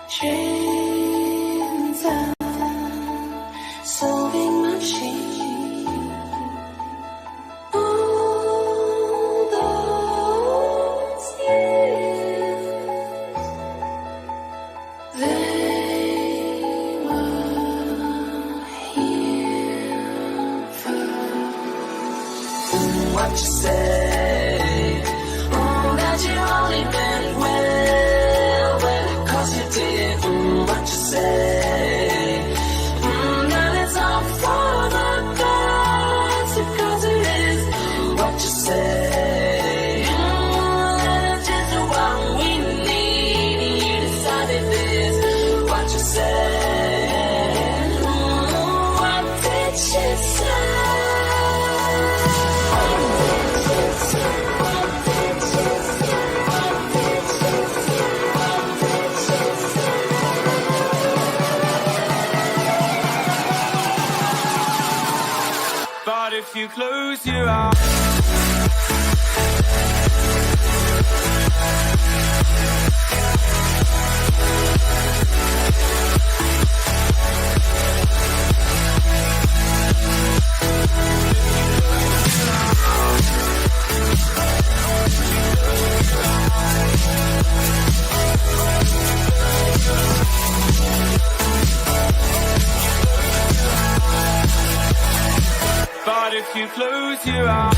Dreams of solving machine. All those years, they were here for what you say. Oh, that you only meant well, well, 'cause you did what you say. That it's all for the best, because it is what you say. That it's just what we need. You decided this, what you say. What did you say? But if you close your eyes, but if you close your eyes,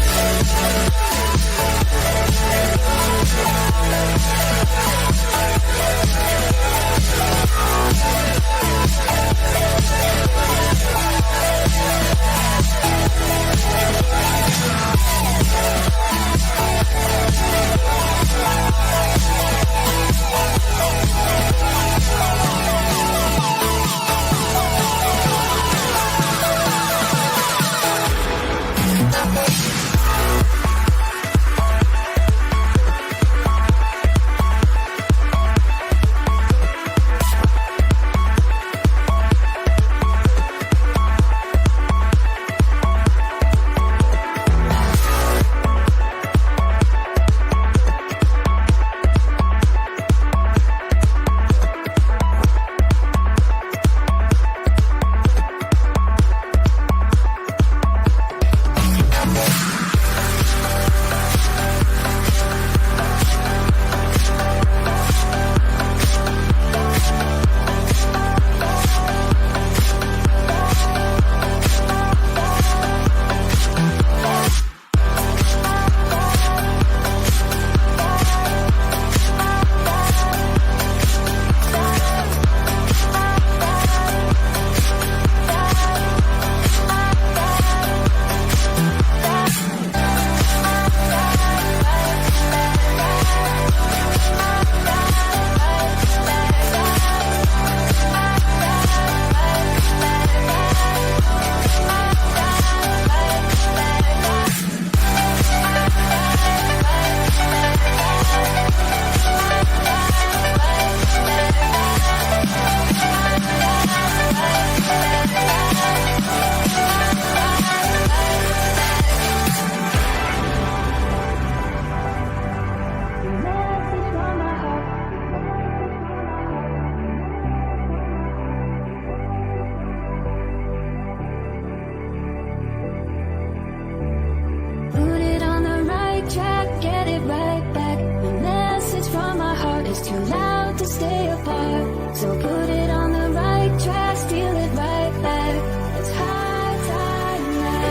put it on the right track, get it right back. The message from my heart is too loud to stay apart. So put it on the right track, steal it right back. It's high time now.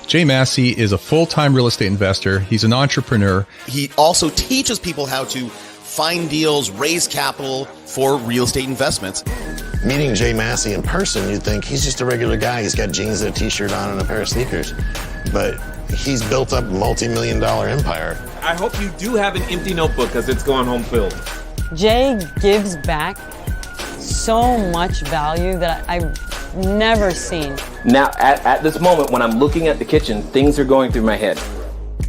Jay Massey is a full-time real estate investor. He's an entrepreneur. He also teaches people how to find deals, raise capital for real estate investments. Meeting Jay Massey in person, you'd think he's just a regular guy. He's got jeans and a t-shirt on and a pair of sneakers. But he's built up a multi-million-dollar empire. I hope you do have an empty notebook because it's going home filled. Jay gives back so much value that I've never seen. Now, at this moment, when I'm looking at the kitchen, things are going through my head.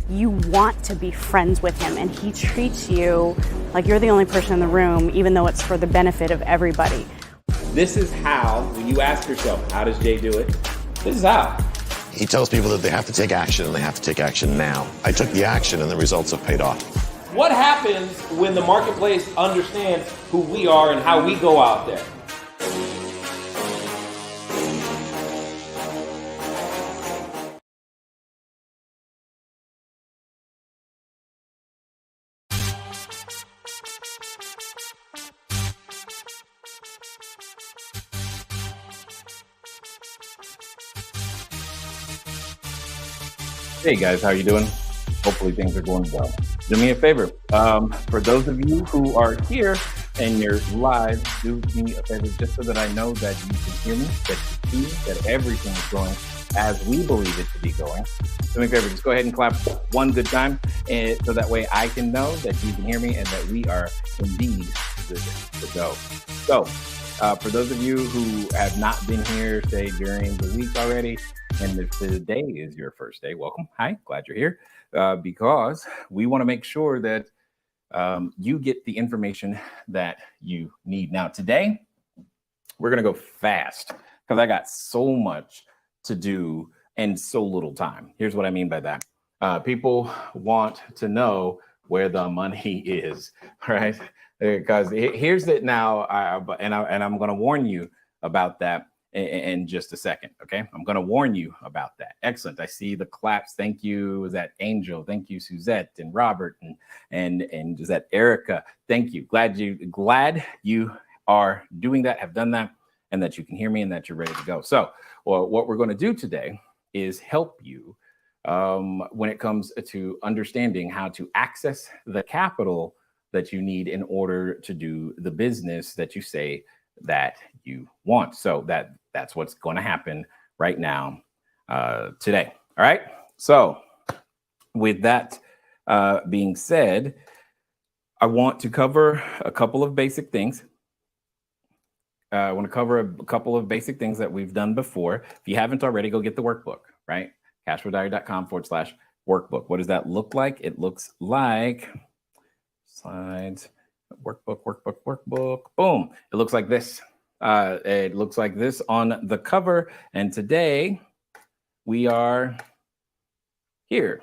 You want to be friends with him, and he treats you like you're the only person in the room, even though it's for the benefit of everybody. This is how, when you ask yourself, how does Jay do it? This is how. He tells people that they have to take action, and they have to take action now. I took the action, and the results have paid off. What happens when the marketplace understands who we are and how we go out there? Hey guys, how you doing? Hopefully things are going well. Do me a favor. For those of you who are here and you're live, do me a favor just so that I know that you can hear me, that you see that everything is going as we believe it to be going. Do me a favor, just go ahead and clap one good time, and so that way I can know that you can hear me and that we are indeed good to go. So, for those of you who have not been here, say during the week already, and if today is your first day, welcome. Hi, glad you're here, because we want to make sure that you get the information that you need. Now, today, we're going to go fast because I got so much to do and so little time. Here's what I mean by that. People want to know where the money is, right? Because here's it now, and I'm going to warn you about that in just a second, okay? I'm going to warn you about that. Excellent. I see the claps. Thank you. Is that Angel? Thank you, Suzette and Robert and is that Erica? Thank you. Glad you are doing that, have done that, and that you can hear me and that you're ready to go. So, well, what we're going to do today is help you when it comes to understanding how to access the capital that you need in order to do the business that you say that you want. So that's what's going to happen right now today. All right. So with that being said, I want to cover a couple of basic things. I want to cover a couple of basic things that we've done before. If you haven't already, go get the workbook, right? CashFlowDiary.com/workbook. What does that look like? It looks like slides, workbook, boom. It looks like this. It looks like this on the cover. And today we are here.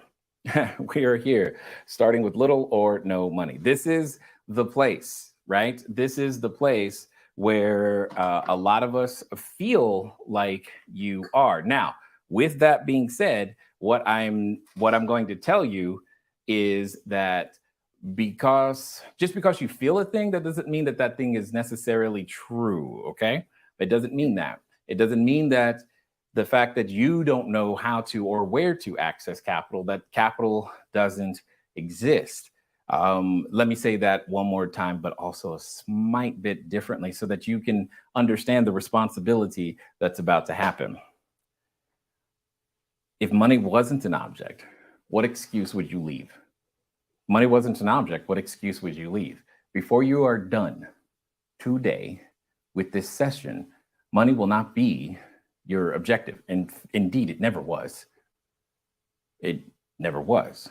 We are here, starting with little or no money. This is the place, right? This is the place where a lot of us feel like you are. Now, with that being said, what I'm going to tell you is that just because you feel a thing, that doesn't mean that that thing is necessarily true, okay? It doesn't mean that. It doesn't mean that the fact that you don't know how to or where to access capital, that capital doesn't exist. Let me say that one more time, but also a slight bit differently so that you can understand the responsibility that's about to happen. If money wasn't an object, what excuse would you leave? Money wasn't an object, what excuse would you leave? Before you are done today with this session, money will not be your objective. And indeed, it never was. It never was.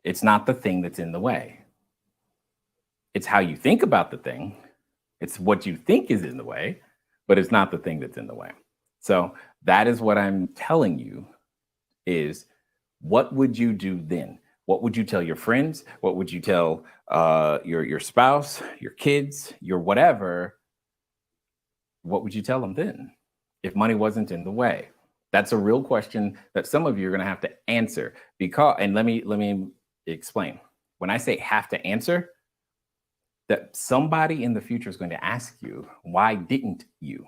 It's not the thing that's in the way. It's how you think about the thing. It's what you think is in the way, but it's not the thing that's in the way. So that is what I'm telling you is, what would you do then? What would you tell your friends? What would you tell your spouse, your kids, your whatever? What would you tell them then if money wasn't in the way? That's a real question that some of you are going to have to answer. And let me explain. When I say have to answer, that somebody in the future is going to ask you, why didn't you?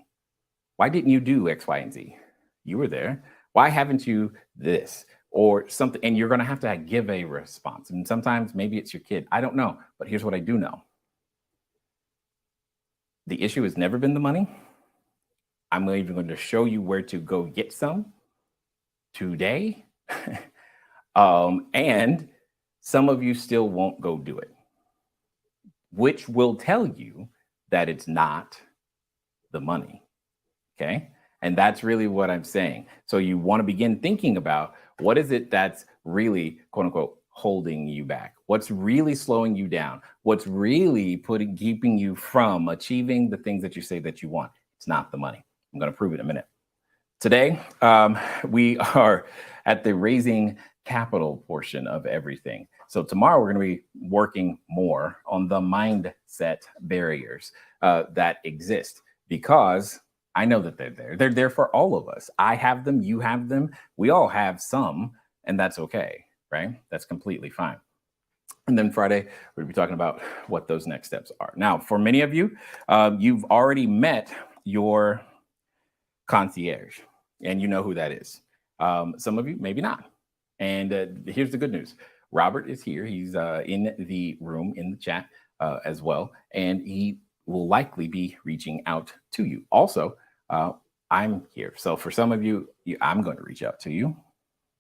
Why didn't you do X, Y, and Z? You were there. Why haven't you this or something? And you're going to have to give a response. And sometimes maybe it's your kid. I don't know. But here's what I do know. The issue has never been the money. I'm even going to show you where to go get some today. And some of you still won't go do it, which will tell you that it's not the money. Okay. And that's really what I'm saying. So you want to begin thinking about what is it that's really, quote unquote, holding you back? What's really slowing you down? What's really keeping you from achieving the things that you say that you want? It's not the money. I'm going to prove it in a minute. Today, we are at the raising capital portion of everything. So tomorrow we're going to be working more on the mindset barriers that exist, because I know that they're there. They're there for all of us. I have them. You have them. We all have some, and that's okay, right? That's completely fine. And then Friday, we'll be talking about what those next steps are. Now, for many of you, you've already met your concierge, and you know who that is. Some of you, maybe not. And here's the good news. Robert is here. He's in the room, in the chat as well. And he will likely be reaching out to you. Also, I'm here. So for some of you, I'm going to reach out to you.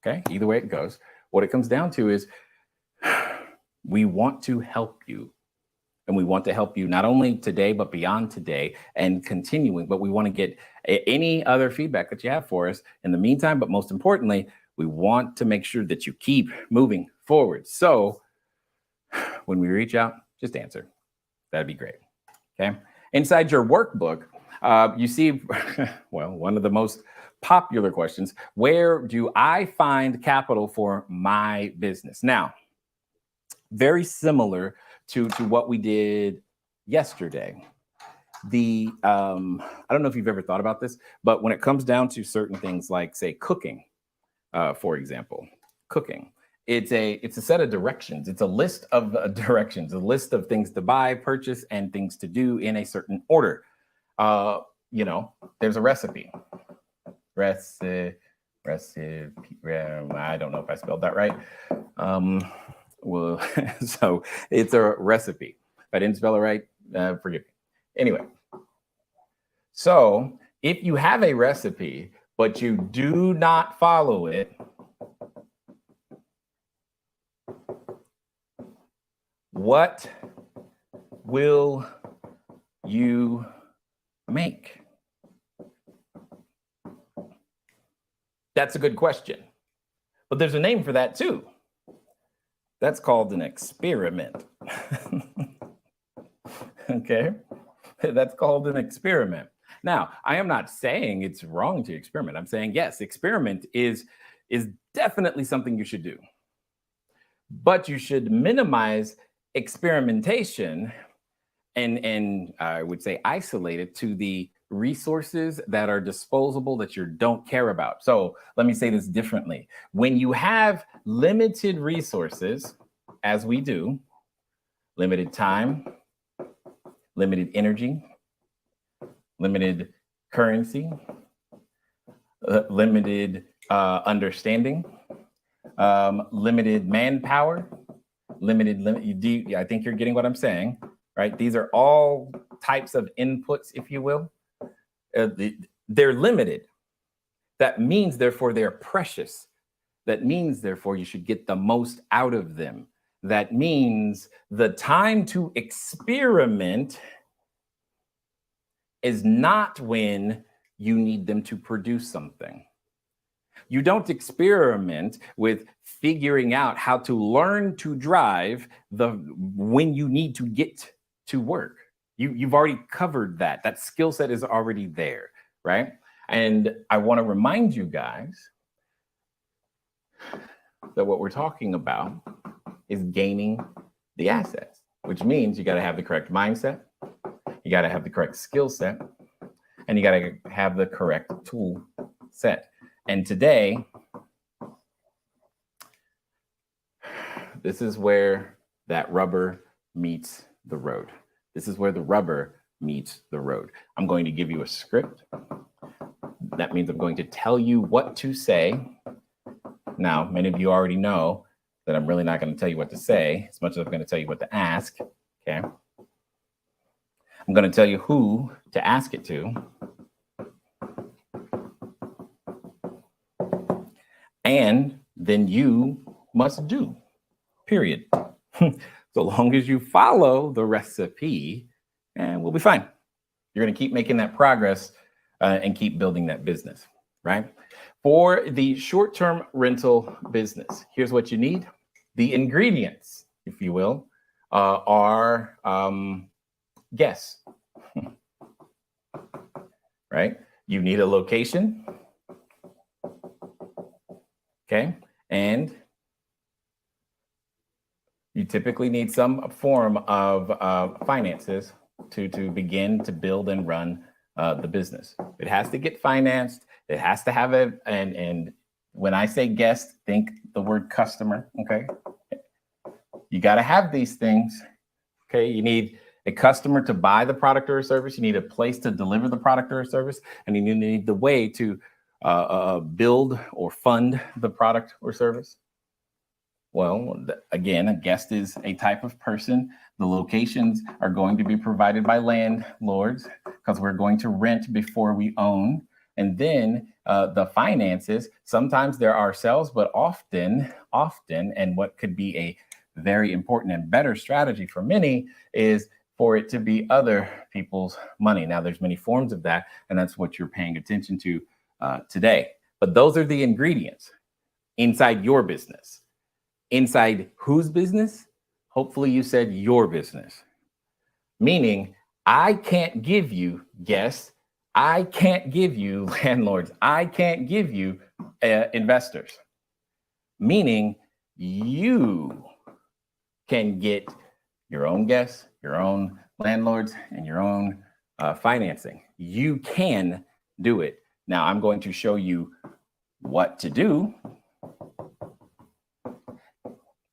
Okay. Either way it goes. What it comes down to is we want to help you. And we want to help you not only today, but beyond today and continuing. But we want to get any other feedback that you have for us in the meantime. But most importantly, we want to make sure that you keep moving forward. So when we reach out, just answer. That'd be great. Okay. Inside your workbook, you see, well, one of the most popular questions: where do I find capital for my business? Now, very similar to what we did yesterday. I don't know if you've ever thought about this, but when it comes down to certain things like, say, cooking, for example, cooking, it's a set of directions. It's a list of directions, a list of things to buy, purchase, and things to do in a certain order. There's a recipe. Recipe. I don't know if I spelled that right. Well, so it's a recipe. If I didn't spell it right, forgive me. Anyway, so if you have a recipe, but you do not follow it, what will you make? That's a good question. But there's a name for that too. That's called an experiment. Okay, that's called an experiment. Now, I am not saying it's wrong to experiment. I'm saying, yes, experiment is definitely something you should do. But you should minimize experimentation and I would say isolate it to the resources that are disposable, that you don't care about. So let me say this differently. When you have limited resources, as we do, limited time, limited energy, limited currency, limited understanding, limited manpower, I think you're getting what I'm saying, right? These are all types of inputs, if you will. They're limited. That means, therefore, they're precious. That means, therefore, you should get the most out of them. That means the time to experiment is not when you need them to produce something. You don't experiment with figuring out how to learn to drive when you need to get to work. You've already covered that. That skill set is already there, right? And I want to remind you guys that what we're talking about is gaining the assets, which means you got to have the correct mindset, you got to have the correct skill set, and you got to have the correct tool set. And today, this is where that rubber meets the road. This is where the rubber meets the road. I'm going to give you a script. That means I'm going to tell you what to say. Now, many of you already know that I'm really not going to tell you what to say as much as I'm going to tell you what to ask. Okay. I'm going to tell you who to ask it to. And then you must do, period. So long as you follow the recipe, and we'll be fine. You're going to keep making that progress and keep building that business, right? For the short-term rental business, here's what you need. The ingredients, if you will, are guests, right? You need a location, okay? And you typically need some form of finances to begin to build and run the business. It has to get financed. It has to have and when I say guest, think the word customer, okay? You got to have these things, okay? You need a customer to buy the product or service. You need a place to deliver the product or service, and you need the way to build or fund the product or service. Well, again, a guest is a type of person. The locations are going to be provided by landlords because we're going to rent before we own. And then the finances, sometimes they're ourselves, but often, and what could be a very important and better strategy for many is for it to be other people's money. Now, there's many forms of that, and that's what you're paying attention to today. But those are the ingredients inside your business. Inside whose business? Hopefully you said your business. Meaning, I can't give you guests. I can't give you landlords. I can't give you investors. Meaning, you can get your own guests, your own landlords, and your own financing. You can do it. Now, I'm going to show you what to do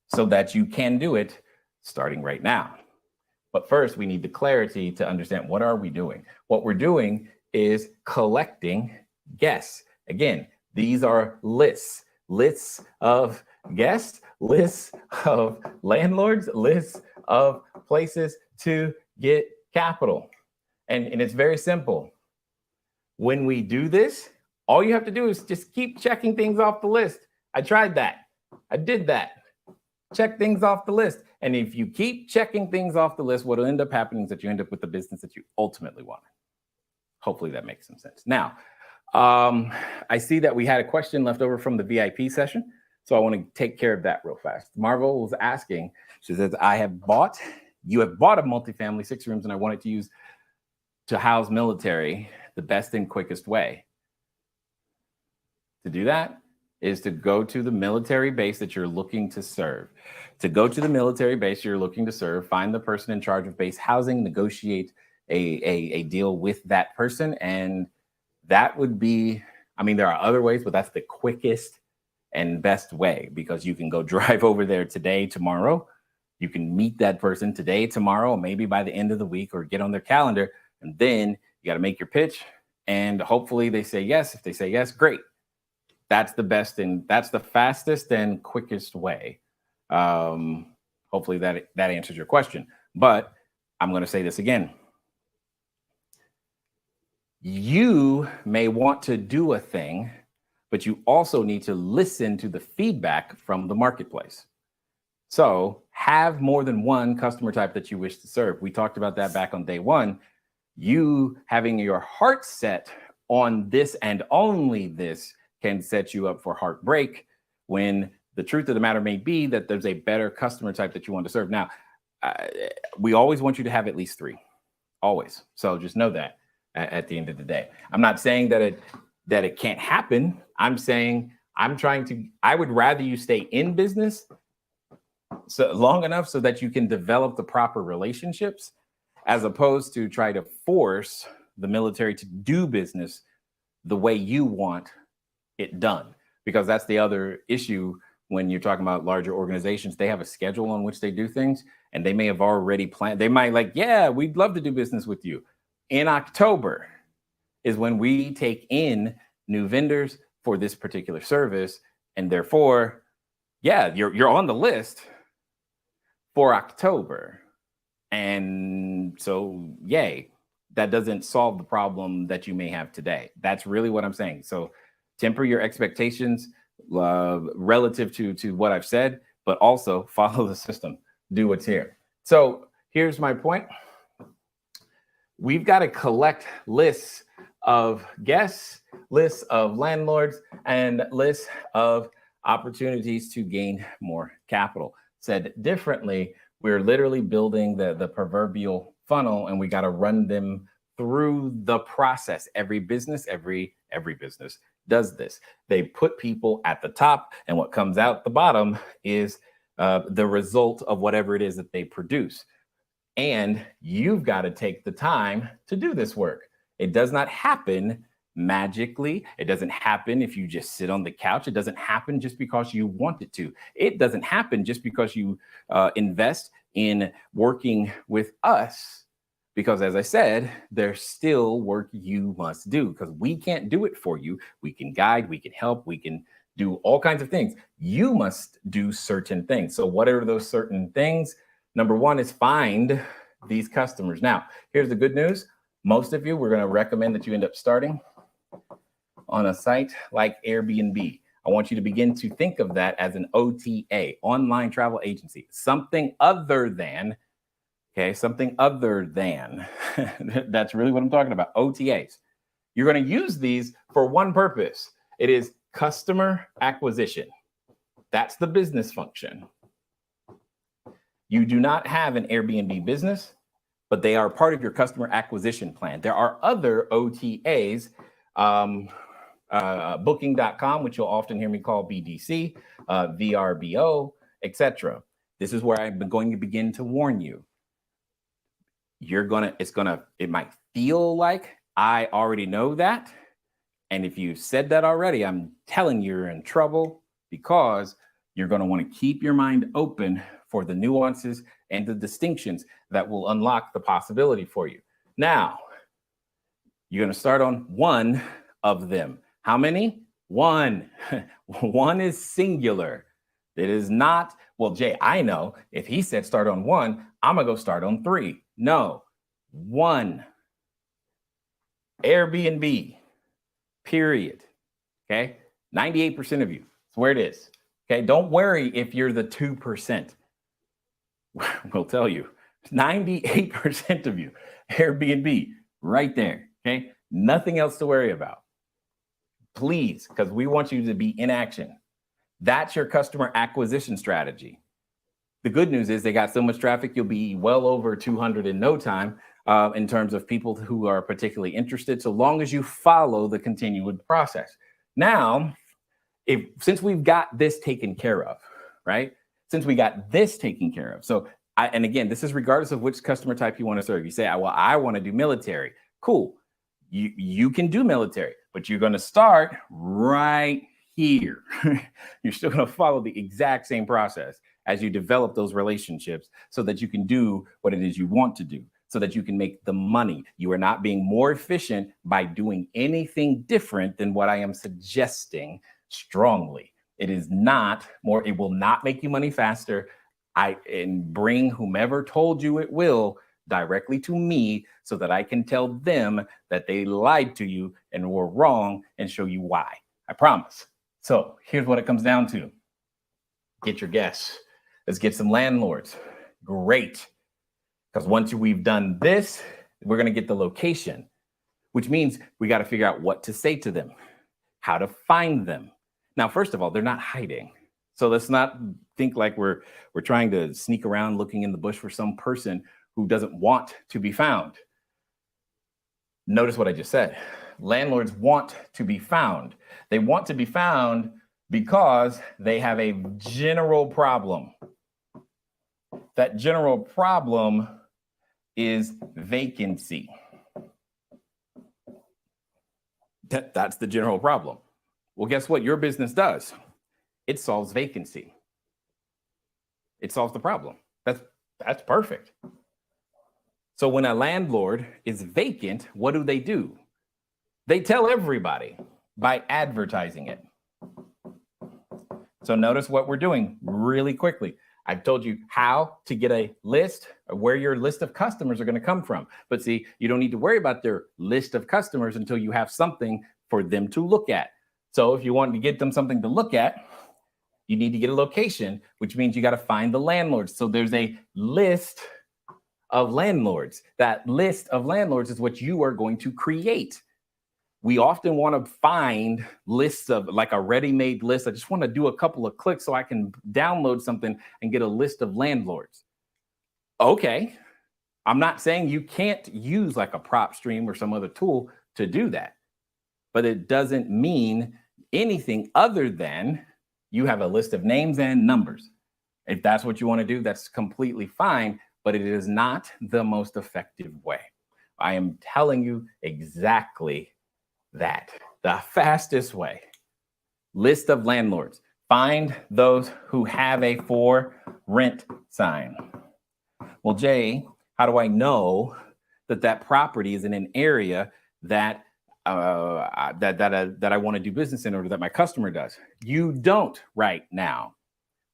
so that you can do it starting right now. But first, we need the clarity to understand, what are we doing? What we're doing is collecting guests. Again, these are lists of guests, lists of landlords, lists of places to get capital. And it's very simple. When we do this, all you have to do is just keep checking things off the list. I tried that. I did that. Check things off the list. And if you keep checking things off the list, what will end up happening is that you end up with the business that you ultimately want. Hopefully that makes some sense. Now, I see that we had a question left over from the VIP session. So I want to take care of that real fast. Marvel was asking, she says, you have bought a multifamily 6 rooms and I wanted to use to house military the best and quickest way. To do that is to go to the military base that you're looking to serve. To go to the military base you're looking to serve, find the person in charge of base housing, negotiate a deal with that person. And that would be, I mean, there are other ways, but that's the quickest and best way, because you can go drive over there today, tomorrow. You can meet that person today, tomorrow, maybe by the end of the week, or get on their calendar. And then you got to make your pitch. And hopefully they say yes. If they say yes, great. That's the best and that's the fastest and quickest way. Hopefully that answers your question. But I'm going to say this again. You may want to do a thing, but you also need to listen to the feedback from the marketplace. So have more than one customer type that you wish to serve. We talked about that back on day one. You having your heart set on this and only this can set you up for heartbreak, when the truth of the matter may be that there's a better customer type that you want to serve. Now, we always want you to have at least 3, always. So just know that at the end of the day. I'm not saying that it can't happen. I'm saying I would rather you stay in business so long enough so that you can develop the proper relationships, as opposed to try to force the military to do business the way you want it done. Because that's the other issue when you're talking about larger organizations. They have a schedule on which they do things, and they may have already planned. They might like, yeah, we'd love to do business with you. In October is when we take in new vendors for this particular service. And therefore, yeah, you're on the list for October. And so, yay, that doesn't solve the problem that you may have today. That's really what I'm saying. So temper your expectations relative to what I've said, but also follow the system, do what's here. So here's my point. We've got to collect lists of guests, lists of landlords, and lists of opportunities to gain more capital. Said differently, we're literally building the proverbial funnel, and we got to run them through the process. Every business does this. They put people at the top, and what comes out the bottom is the result of whatever it is that they produce. And you've got to take the time to do this work. It does not happen magically. It doesn't happen if you just sit on the couch. It doesn't happen just because you want it to. It doesn't happen just because you invest in working with us. Because as I said, there's still work you must do, because we can't do it for you. We can guide, we can help, we can do all kinds of things. You must do certain things. So what are those certain things? Number one is find these customers. Now, here's the good news. Most of you, we're going to recommend that you end up starting on a site like Airbnb. I want you to begin to think of that as an OTA, online travel agency, something other than, something other than, that's really what I'm talking about, OTAs. You're going to use these for one purpose. It is customer acquisition. That's the business function. You do not have an Airbnb business, but they are part of your customer acquisition plan. There are other OTAs, Booking.com, which you'll often hear me call BDC, VRBO, etc. This is where I'm going to begin to warn you. It might feel like I already know that. And if you said that already, I'm telling you, you're in trouble, because you're going to want to keep your mind open for the nuances and the distinctions that will unlock the possibility for you. Now, you're going to start on one of them. How many? One. One is singular. It is not, well, Jay, I know if he said start on one, I'm going to go start on three. No, one. Airbnb, period. Okay. 98% of you. That's where it is. Okay. Don't worry if you're the 2%. We'll tell you 98% of you, Airbnb, right there. Okay. Nothing else to worry about. Please, because we want you to be in action. That's your customer acquisition strategy. The good news is they got so much traffic, you'll be well over 200 in no time in terms of people who are particularly interested, so long as you follow the continued process. Now, since we've got this taken care of, right? Since we got this taken care of. So, and again, this is regardless of which customer type you want to serve. You say, well, I want to do military. Cool. You can do military, but you're going to start right here. You're still going to follow the exact same process as you develop those relationships so that you can do what it is you want to do, so that you can make the money. You are not being more efficient by doing anything different than what I am suggesting strongly. It is not more, it will not make you money faster. And bring whomever told you it will directly to me so that I can tell them that they lied to you and were wrong and show you why. I promise. So here's what it comes down to. Get your guests. Let's get some landlords. Great. Because once we've done this, we're going to get the location, which means we got to figure out what to say to them, how to find them. Now, first of all, they're not hiding. So let's not think like we're trying to sneak around looking in the bush for some person who doesn't want to be found. Notice what I just said. Landlords want to be found. They want to be found because they have a general problem. That general problem is vacancy. That's the general problem. Well, guess what your business does? It solves vacancy. It solves the problem. That's perfect. So when a landlord is vacant, what do? They tell everybody. by advertising it. So notice what we're doing really quickly. I've told you how to get a list, where your list of customers are going to come from. But see, you don't need to worry about their list of customers until you have something for them to look at. So if you want to get them something to look at, you need to get a location, which means you got to find the landlords. So there's a list of landlords. That list of landlords is what you are going to create. We often want to find lists of like a ready-made list. I just want to do a couple of clicks so I can download something and get a list of landlords. Okay. I'm not saying you can't use like a prop stream or some other tool to do that, but it doesn't mean anything other than you have a list of names and numbers. If that's what you want to do, that's completely fine, but it is not the most effective way. I am telling you exactly that. The fastest way. List of landlords. Find those who have a for rent sign. Well, Jay, how do I know that that property is in an area that that I want to do business in, or that my customer does? You don't right now.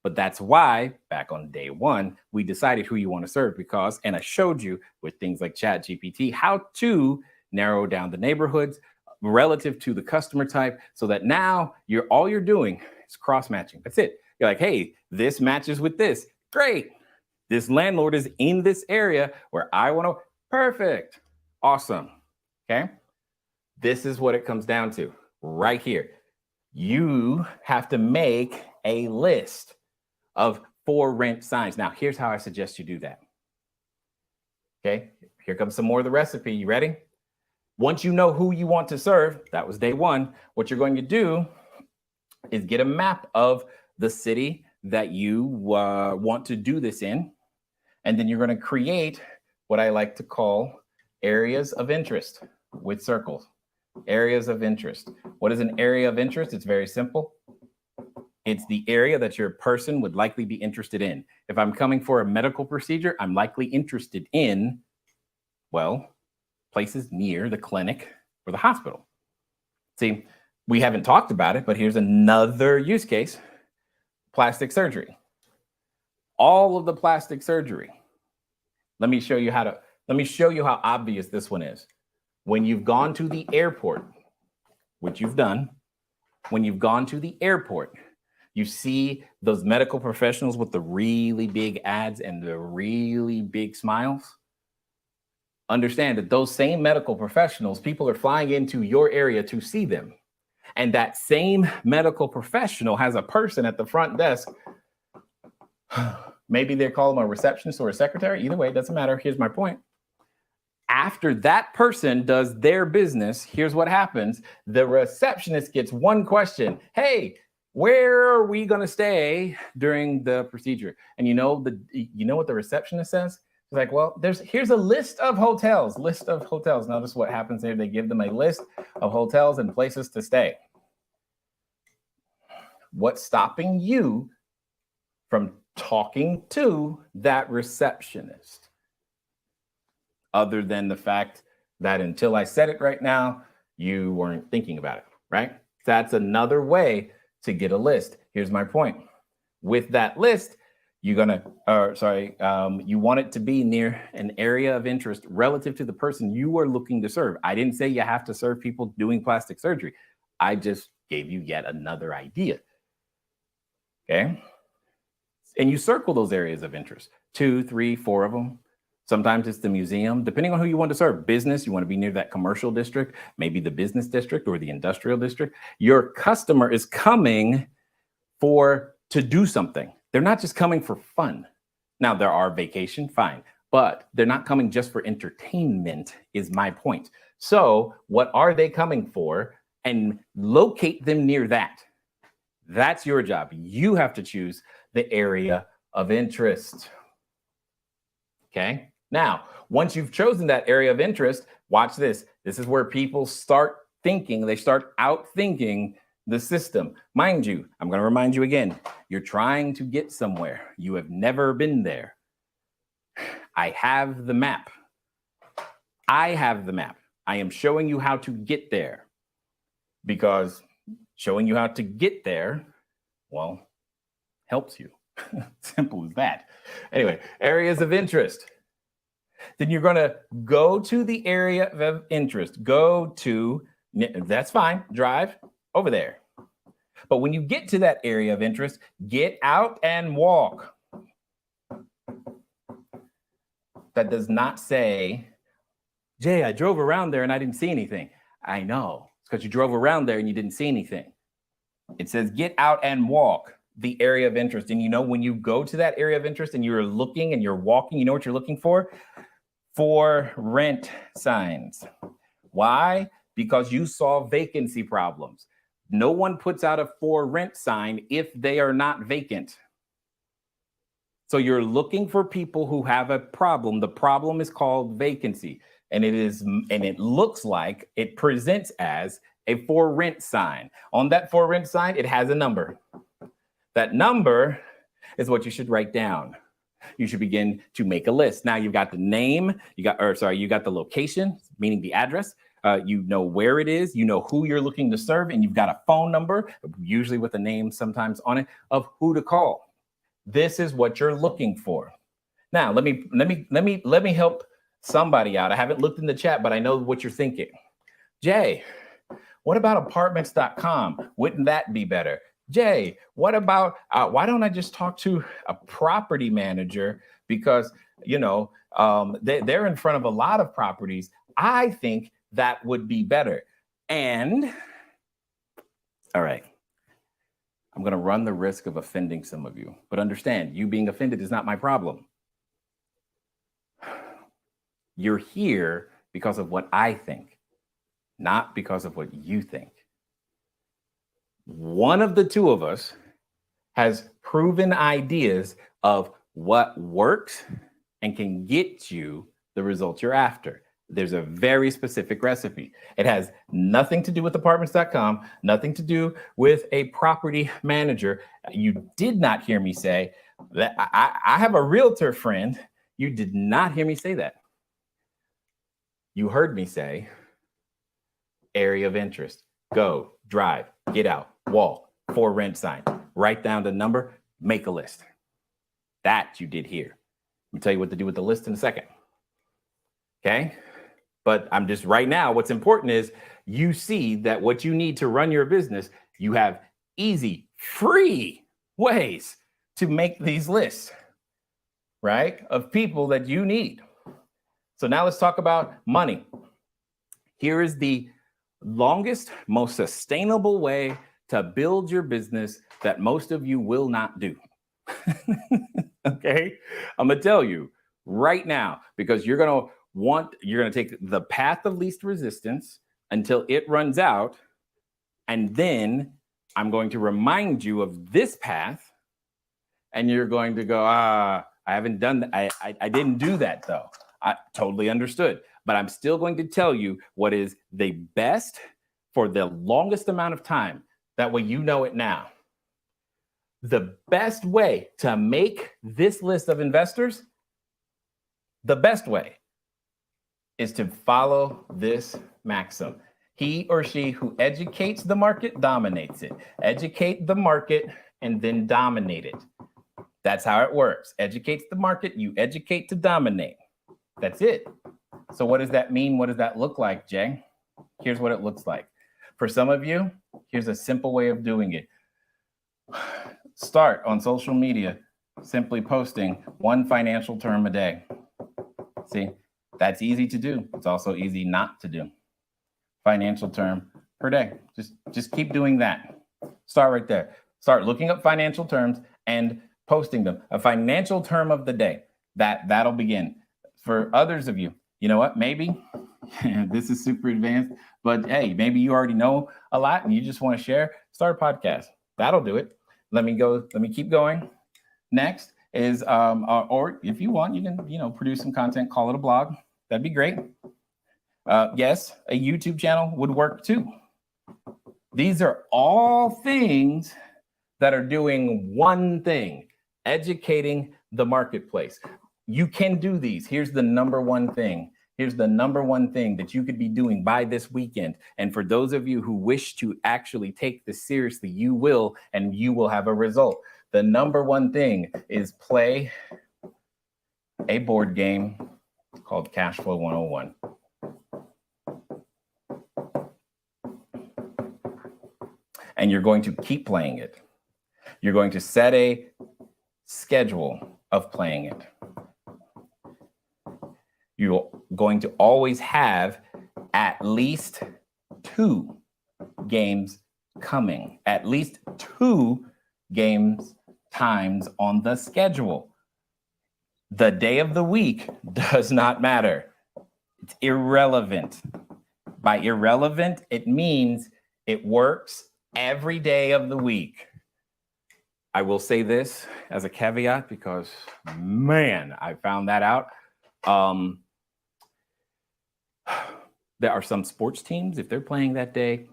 But that's why back on day one, we decided who you want to serve, because, and I showed you with things like ChatGPT, how to narrow down the neighborhoods relative to the customer type, so that now all you're doing is cross-matching. That's it. You're like, hey, this matches with this. Great. This landlord is in this area where I want to. Perfect. Awesome. Okay. This is what it comes down to right here. You have to make a list of for rent signs. Now, here's how I suggest you do that. Okay. Here comes some more of the recipe. You ready? Once you know who you want to serve, that was day one, what you're going to do is get a map of the city that you want to do this in. And then you're going to create what I like to call areas of interest with circles. Areas of interest. What is an area of interest? It's very simple. It's the area that your person would likely be interested in. If I'm coming for a medical procedure, I'm likely interested in, well, places near the clinic or the hospital. See, we haven't talked about it, but here's another use case. Plastic surgery. All of the plastic surgery. Let me show you how obvious this one is. When you've gone to the airport, which you've done, when you've gone to the airport, you see those medical professionals with the really big ads and the really big smiles. Understand that those same medical professionals, people are flying into your area to see them. And that same medical professional has a person at the front desk. Maybe they call them a receptionist or a secretary. Either way, it doesn't matter. Here's my point. After that person does their business, here's what happens. The receptionist gets one question. Hey, where are we going to stay during the procedure? And you know what the receptionist says? It's like, well, here's a list of hotels. Notice what happens there. They give them a list of hotels and places to stay. What's stopping you from talking to that receptionist? Other than the fact that until I said it right now, you weren't thinking about it, right? That's another way to get a list. Here's my point. With that list, you want it to be near an area of interest relative to the person you are looking to serve. I didn't say you have to serve people doing plastic surgery. I just gave you yet another idea. Okay. And you circle those areas of interest, 2, 3, 4 of them. Sometimes it's the museum, depending on who you want to serve. Business, you want to be near that commercial district, maybe the business district or the industrial district. Your customer is coming to do something. They're not just coming for fun. Now, there are vacation, fine, but they're not coming just for entertainment, is my point. So what are they coming for? And locate them near that. That's your job. You have to choose the area of interest. Okay. Now, once you've chosen that area of interest, watch this. This is where people start thinking. They start outthinking the system. Mind you, I'm going to remind you again, you're trying to get somewhere. You have never been there. I have the map. I am showing you how to get there. because showing you how to get there, well, helps you. Simple as that. Anyway, areas of interest. Then you're going to go to the area of interest. Go to, that's fine, drive over there. But when you get to that area of interest, get out and walk. That does not say, Jay, I drove around there and I didn't see anything. I know. It's because you drove around there and you didn't see anything. It says get out and walk the area of interest. And you know, when you go to that area of interest and you're looking and you're walking, you know what you're looking for? For rent signs. Why? Because you saw vacancy problems. No one puts out a for rent sign if they are not vacant. So you're looking for people who have a problem. The problem is called vacancy. And it looks like it presents as a for rent sign. On that for rent sign, it has a number. That number is what you should write down. You should begin to make a list. Now you've got the name, you got the location, meaning the address. You know where it is, you know who you're looking to serve, and you've got a phone number, usually with a name sometimes on it, of who to call. This is what you're looking for. Now, let me help somebody out. I haven't looked in the chat, but I know what you're thinking. Jay, what about apartments.com? Wouldn't that be better? Jay, what about, why don't I just talk to a property manager? Because, they're in front of a lot of properties. I think that would be better. And, all right, I'm going to run the risk of offending some of you, but understand, you being offended is not my problem. You're here because of what I think, not because of what you think. One of the two of us has proven ideas of what works and can get you the results you're after. There's a very specific recipe. It has nothing to do with apartments.com, nothing to do with a property manager. You did not hear me say that I have a realtor friend. You did not hear me say that. You heard me say area of interest. Go, drive, get out, walk, for rent sign, write down the number, make a list. That you did here. Let me tell you what to do with the list in a second. Okay? But I'm just right now, what's important is you see that what you need to run your business, you have easy, free ways to make these lists, right? Of people that you need. So now let's talk about money. Here is the longest, most sustainable way to build your business that most of you will not do. Okay? I'm gonna tell you right now, because you're gonna take the path of least resistance until it runs out. And then I'm going to remind you of this path. And you're going to go, I haven't done that. I didn't do that though. I totally understood. But I'm still going to tell you what is the best for the longest amount of time. That way you know it now. The best way to make this list of investors, the best way is to follow this maxim. He or she who educates the market dominates it. Educate the market and then dominate it. That's how it works. Educates the market, you educate to dominate. That's it. So what does that mean? What does that look like, Jay? Here's what it looks like. For some of you, here's a simple way of doing it. Start on social media, simply posting one financial term a day. See, that's easy to do. It's also easy not to do. Financial term per day. Just keep doing that. Start right there. Start looking up financial terms and posting them. A financial term of the day. That'll begin. For others of you, you know what? Maybe this is super advanced, but hey, maybe you already know a lot and you just want to share. Start a podcast. That'll do it. Let me keep going. Next is, or if you want, you can, produce some content, call it a blog. That'd be great. Yes, a YouTube channel would work too. These are all things that are doing one thing, educating the marketplace. You can do these. Here's the number one thing Here's the number one thing that you could be doing by this weekend. And for those of you who wish to actually take this seriously, you will, and you will have a result. The number one thing is play a board game called CashFlow 101. And you're going to keep playing it. You're going to set a schedule of playing it. You're going to always have at least 2 games coming, at least 2 games times on the schedule. The day of the week does not matter. It's irrelevant. By irrelevant, it means it works every day of the week. I will say this as a caveat because, man, I found that out. There are some sports teams, if they're playing that day,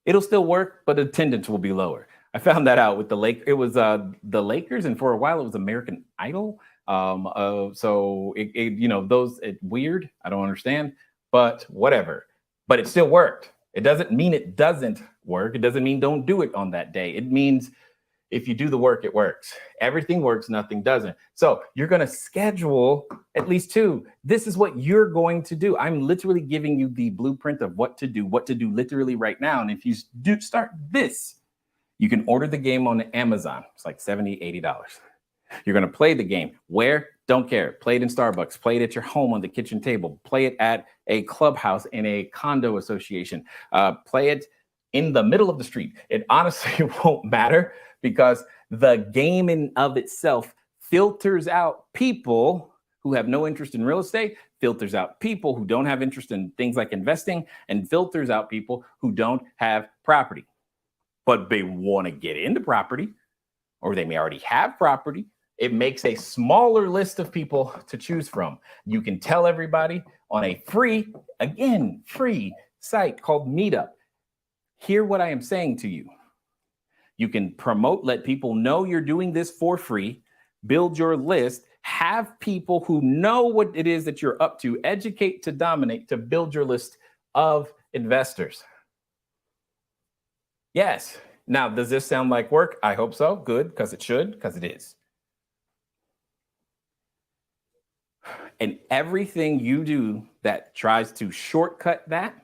it'll still work, but attendance will be lower. I found that out with the Lakers. It was the Lakers, and for a while it was American Idol. So it's weird. I don't understand, but whatever. But it still worked. It doesn't mean it doesn't work. It doesn't mean don't do it on that day. It means if you do the work, it works. Everything works, nothing doesn't. So you're going to schedule at least 2. This is what you're going to do. I'm literally giving you the blueprint of what to do literally right now. And if you do start this, you can order the game on Amazon. It's like $70, $80. You're going to play the game. Where? Don't care. Play it in Starbucks. Play it at your home on the kitchen table. Play it at a clubhouse in a condo association. Play it in the middle of the street. It honestly won't matter because the game in of itself filters out people who have no interest in real estate, filters out people who don't have interest in things like investing, and filters out people who don't have property. But they want to get into property, or they may already have property. It makes a smaller list of people to choose from. You can tell everybody on a free site called Meetup. Hear what I am saying to you. You can promote, let people know you're doing this for free, build your list, have people who know what it is that you're up to, educate to dominate, to build your list of investors. Yes. Now, does this sound like work? I hope so. Good, because it should, because it is. And everything you do that tries to shortcut that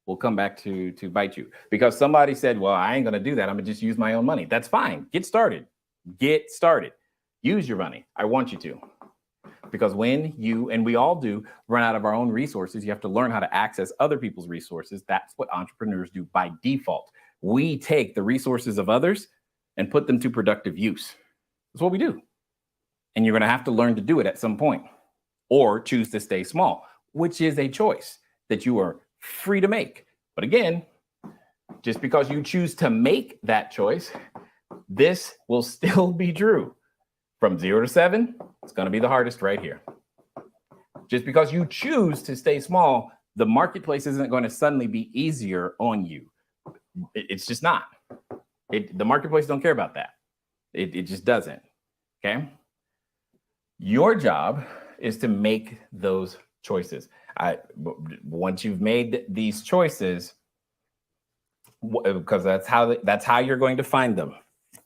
will come back to bite you. Because somebody said, well, I ain't going to do that. I'm going to just use my own money. That's fine. Get started. Get started. Use your money. I want you to. Because when you, and we all do, run out of our own resources, you have to learn how to access other people's resources. That's what entrepreneurs do by default. We take the resources of others and put them to productive use. That's what we do. And you're going to have to learn to do it at some point, or choose to stay small, which is a choice that you are free to make. But again, just because you choose to make that choice, this will still be true. From 0 to 7, it's going to be the hardest right here. Just because you choose to stay small, the marketplace isn't going to suddenly be easier on you. It's just not. The marketplace don't care about that. It just doesn't. Okay. Your job is to make those choices. Once you've made these choices, because that's how you're going to find them,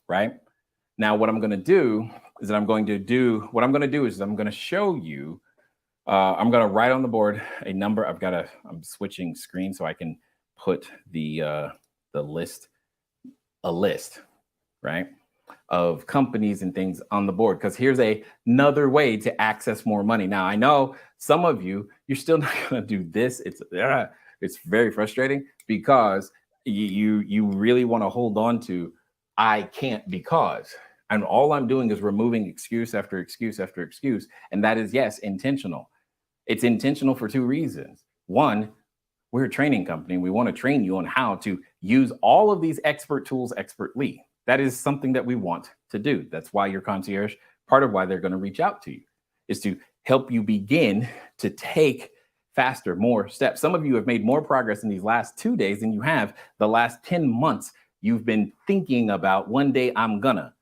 right? Now, what I'm going to do is I'm going to show you. I'm going to write on the board a number. I'm switching screens so I can put a list, right, of companies and things on the board, because here's another way to access more money. Now, I know some of you're still not going to do this. It's very frustrating because you really want to hold on to I can't because, and all I'm doing is removing excuse after excuse after excuse. And that is, yes, intentional. It's intentional for 2 reasons. One, we're a training company. We want to train you on how to use all of these expert tools expertly. That is something that we want to do. That's why your concierge, part of why they're going to reach out to you, is to help you begin to take faster, more steps. Some of you have made more progress in these last 2 days than you have the last 10 months. You've been thinking about one day I'm gonna.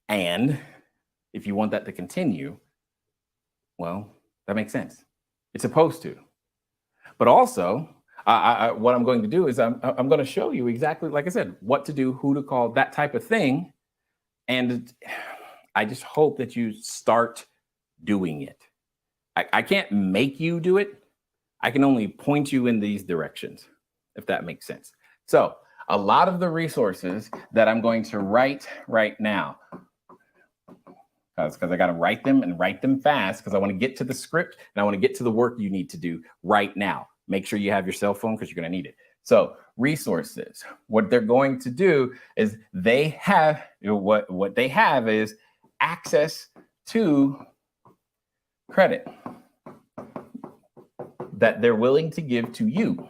And if you want that to continue, well, that makes sense. It's supposed to. But also, what I'm going to do is I'm going to show you exactly, like I said, what to do, who to call, that type of thing. And I just hope that you start doing it. I can't make you do it. I can only point you in these directions, if that makes sense. So a lot of the resources that I'm going to write right now, because I got to write them and write them fast, because I want to get to the script and I want to get to the work you need to do right now. Make sure you have your cell phone because you're going to need it. So resources, what they're going to do is they have, what they have is access to credit that they're willing to give to you.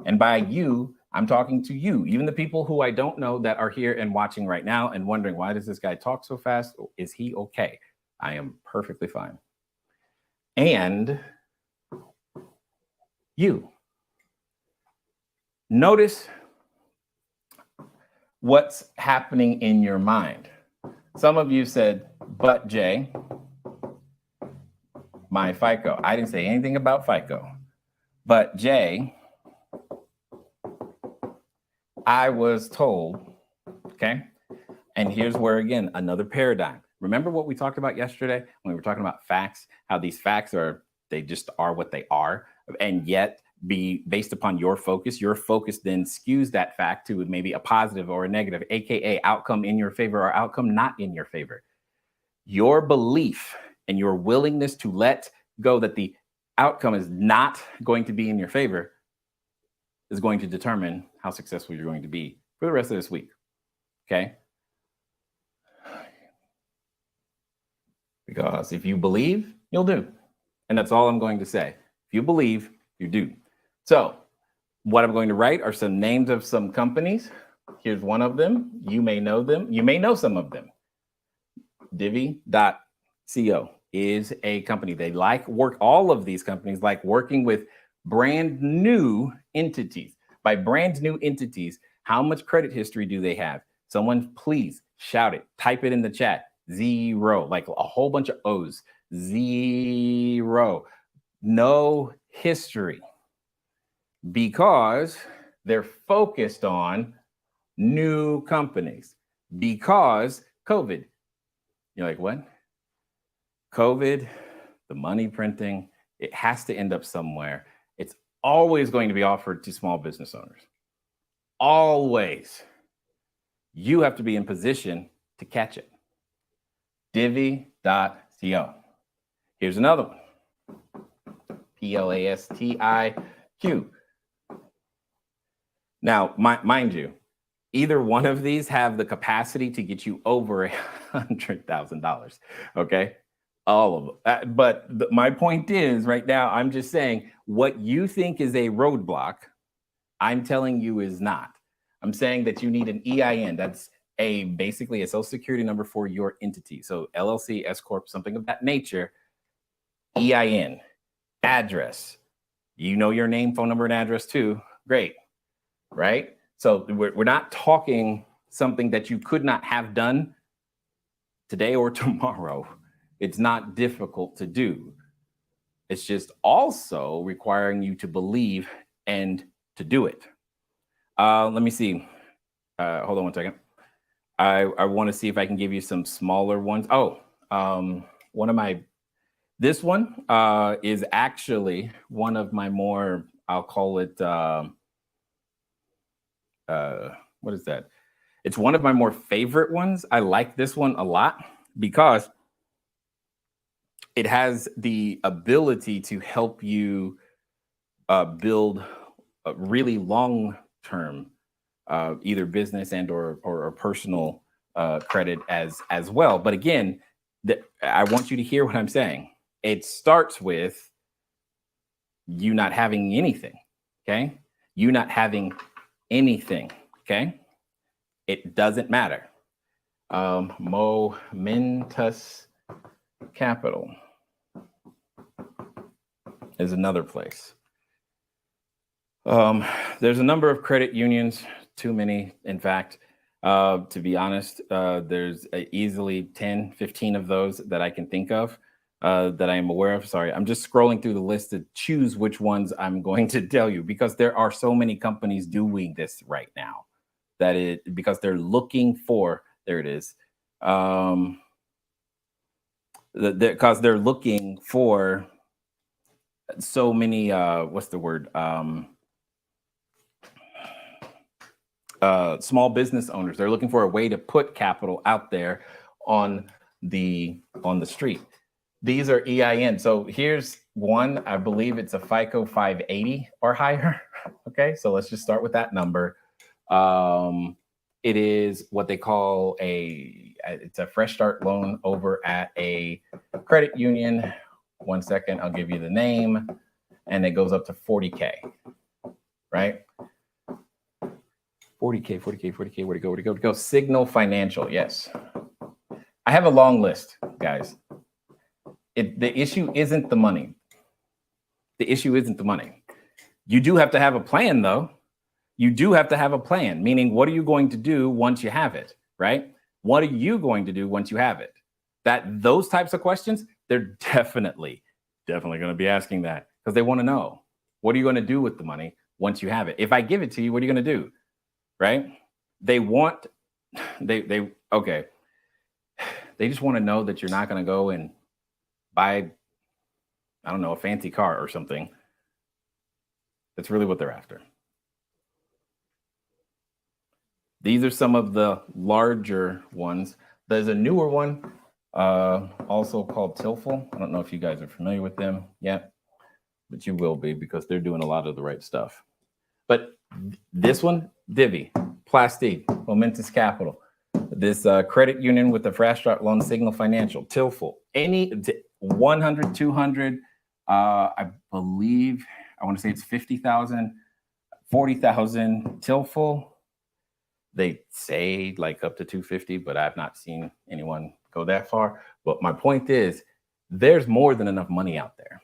And by you, I'm talking to you, even the people who I don't know that are here and watching right now and wondering, why does this guy talk so fast? Is he okay? I am perfectly fine. And you. Notice what's happening in your mind. Some of you said, but Jay, my FICO. I didn't say anything about FICO. But Jay, I was told, okay? And here's where, again, another paradigm. Remember what we talked about yesterday when we were talking about facts, how these facts are, they just are what they are, and yet be based upon your focus. Your focus then skews that fact to maybe a positive or a negative, AKA outcome in your favor or outcome not in your favor. Your belief and your willingness to let go that the outcome is not going to be in your favor is going to determine how successful you're going to be for the rest of this week. Okay? Because if you believe, you'll do. And that's all I'm going to say. If you believe, you do. So what I'm going to write are some names of some companies. Here's one of them. You may know them. You may know some of them. Divvy.co is a company. They all of these companies like working with brand new entities. By brand new entities, how much credit history do they have? Someone please shout it, type it in the chat. 0, like a whole bunch of O's. 0, no history, because they're focused on new companies because COVID. You're like, what? COVID, the money printing, it has to end up somewhere. It's always going to be offered to small business owners. Always. You have to be in position to catch it. Divvy.co. Here's another one. PLASTIQ. Now, mind you, either one of these have the capacity to get you over $100,000. Okay, all of them. But my point is, right now, I'm just saying what you think is a roadblock, I'm telling you is not. I'm saying that you need an EIN. That's basically a social security number for your entity. So LLC, S Corp, something of that nature. EIN, address. You know your name, phone number, and address too. Great, right? So we're not talking something that you could not have done today or tomorrow. It's not difficult to do. It's just also requiring you to believe and to do it. Let me see. Hold on one second. I want to see if I can give you some smaller ones. This one is actually one of my more, I'll call it, what is that? It's one of my more favorite ones. I like this one a lot because it has the ability to help you build a really long-term either business and or personal credit as well. But again, I want you to hear what I'm saying. It starts with you not having anything, okay? You not having anything, okay? It doesn't matter. Momentous Capital is another place. There's a number of credit unions, too many, in fact. To be honest, there's easily 10, 15 of those that I can think of. that I am aware of. Sorry, I'm just scrolling through the list to choose which ones I'm going to tell you, because there are so many companies doing this right now because they're looking for, there it is. Because they're looking for so many, what's the word? Small business owners. They're looking for a way to put capital out there on the street. These are EIN. So here's one. I believe it's a FICO 580 or higher. Okay, so let's just start with that number. It is what they call it's a fresh start loan over at a credit union. 1 second, I'll give you the name, and it goes up to 40K, right? 40K, 40K, 40K, where'd it go? Signal Financial, yes. I have a long list, guys. The issue isn't the money. The issue isn't the money. You do have to have a plan, though. You do have to have a plan, meaning what are you going to do once you have it, right? What are you going to do once you have it? Those types of questions, they're definitely going to be asking that, because they want to know, what are you going to do with the money once you have it? If I give it to you, what are you going to do? Right? They just want to know that you're not going to go and buy, I don't know, a fancy car or something. That's really what they're after. These are some of the larger ones. There's a newer one, also called Tilful. I don't know if you guys are familiar with them yet, but you will be, because they're doing a lot of the right stuff. But this one, Divvy, Plastique, Momentous Capital, this credit union with the fresh start loan, Signal Financial, Tilful, any 100, 200, I believe, I want to say it's 50,000, 40,000, Tilful. They say like up to 250, but I've not seen anyone go that far. But my point is, there's more than enough money out there.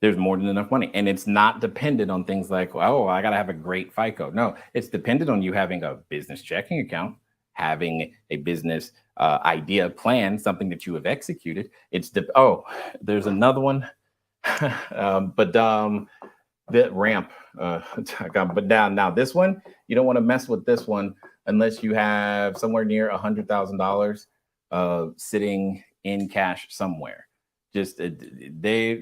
There's more than enough money. And it's not dependent on things like, oh, I got to have a great FICO. No, it's dependent on you having a business checking account, having a business idea plan, something that you have executed. There's another one. The ramp. But now this one, you don't want to mess with this one unless you have somewhere near $100,000 sitting in cash somewhere. Just they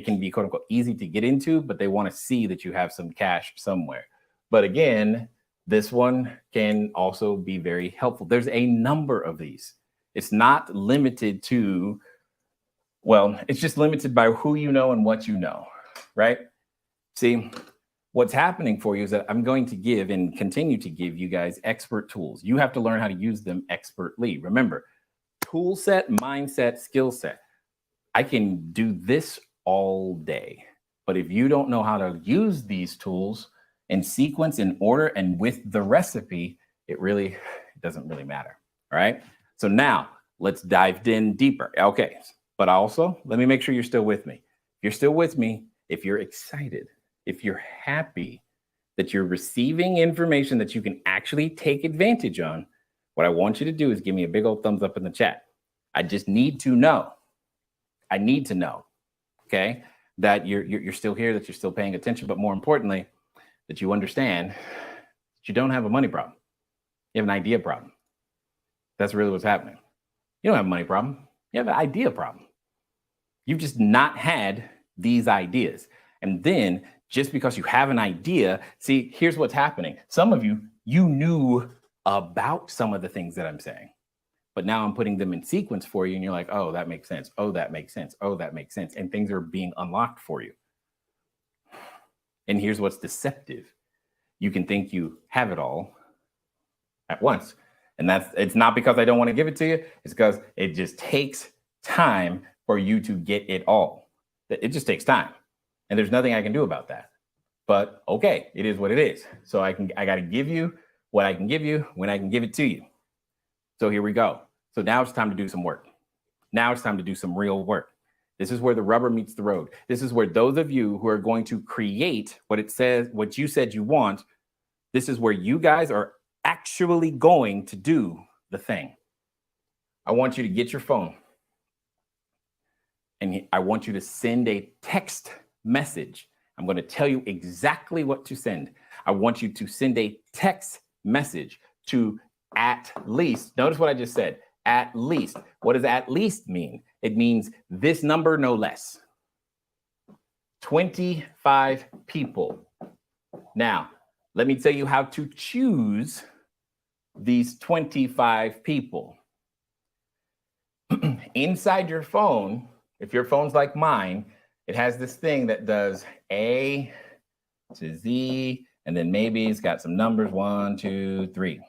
can be quote unquote easy to get into, but they want to see that you have some cash somewhere. But again, this one can also be very helpful. There's a number of these. It's not limited to, well, it's just limited by who you know and what you know, right? See, what's happening for you is that I'm going to give and continue to give you guys expert tools. You have to learn how to use them expertly. Remember, tool set, mindset, skill set. I can do this all day, but if you don't know how to use these tools in sequence, in order, and with the recipe, it doesn't really matter. All right. So now let's dive in deeper. Okay. But also, let me make sure you're still with me. If you're still with me, if you're excited, if you're happy that you're receiving information that you can actually take advantage on, what I want you to do is give me a big old thumbs up in the chat. I just need to know. I need to know, okay, that you're still here, that you're still paying attention, but more importantly, that you understand that you don't have a money problem. You have an idea problem. That's really what's happening. You don't have a money problem. You have an idea problem. You've just not had these ideas. And then just because you have an idea, see, here's what's happening. Some of you knew about some of the things that I'm saying. But now I'm putting them in sequence for you, and you're like, oh, that makes sense. Oh, that makes sense. Oh, that makes sense. And things are being unlocked for you. And here's what's deceptive. You can think you have it all at once. And it's not because I don't want to give it to you. It's because it just takes time for you to get it all. It just takes time. And there's nothing I can do about that. But okay, it is what it is. So I got to give you what I can give you when I can give it to you. So here we go. So now it's time to do some work. Now it's time to do some real work. This is where the rubber meets the road. This is where those of you who are going to create what you said you want, this is where you guys are actually going to do the thing. I want you to get your phone. and I want you to send a text message. I'm going to tell you exactly what to send. I want you to send a text message to at least, notice what I just said, at least. What does at least mean? It means this number, no less. 25 people. Now, let me tell you how to choose these 25 people. Inside your phone, if your phone's like mine, it has this thing that does A to Z, and then maybe it's got some numbers, 1, 2, 3.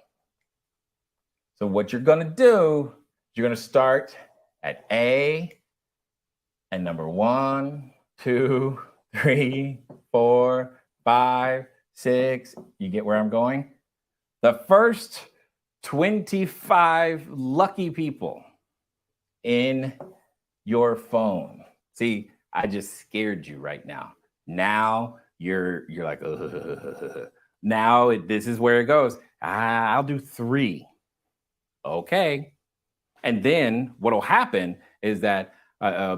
So what you're gonna do, you're gonna start at A and number 1, 2, 3, 4, 5, 6. You get where I'm going? The first 25 lucky people in your phone. See, I just scared you right now. Now you're like, now this is where it goes. I'll do 3. Okay. And then what'll happen is that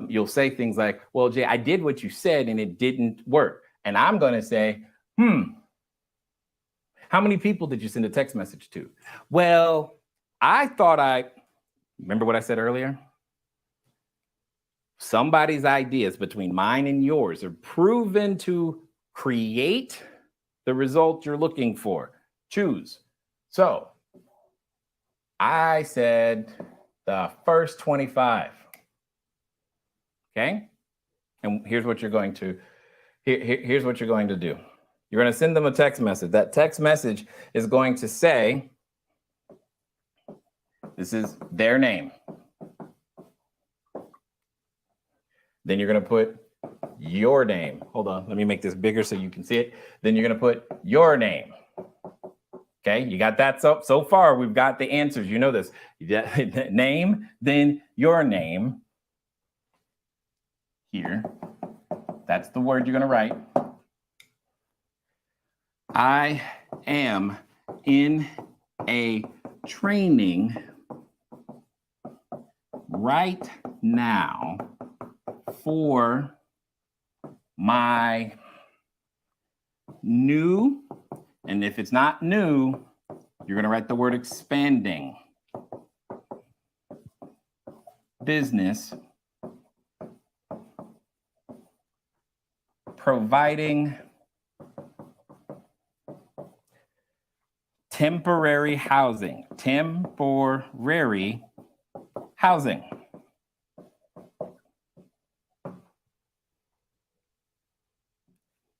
you'll say things like, well, Jay, I did what you said and it didn't work. And I'm going to say, how many people did you send a text message to? Well, I thought remember what I said earlier? Somebody's ideas between mine and yours are proven to create the result you're looking for. Choose. So I said the first 25. Okay? And here's what you're going to here's what you're going to do. You're going to send them a text message. That text message is going to say, this is their name. Then you're going to put your name. Hold on, let me make this bigger so you can see it. Then you're going to put your name. Okay, you got that? So far, we've got the answers. You know this. Name, then your name. Here. That's the word you're going to write. I am in a training right now for my new, and if it's not new, you're going to write the word expanding business, providing temporary housing.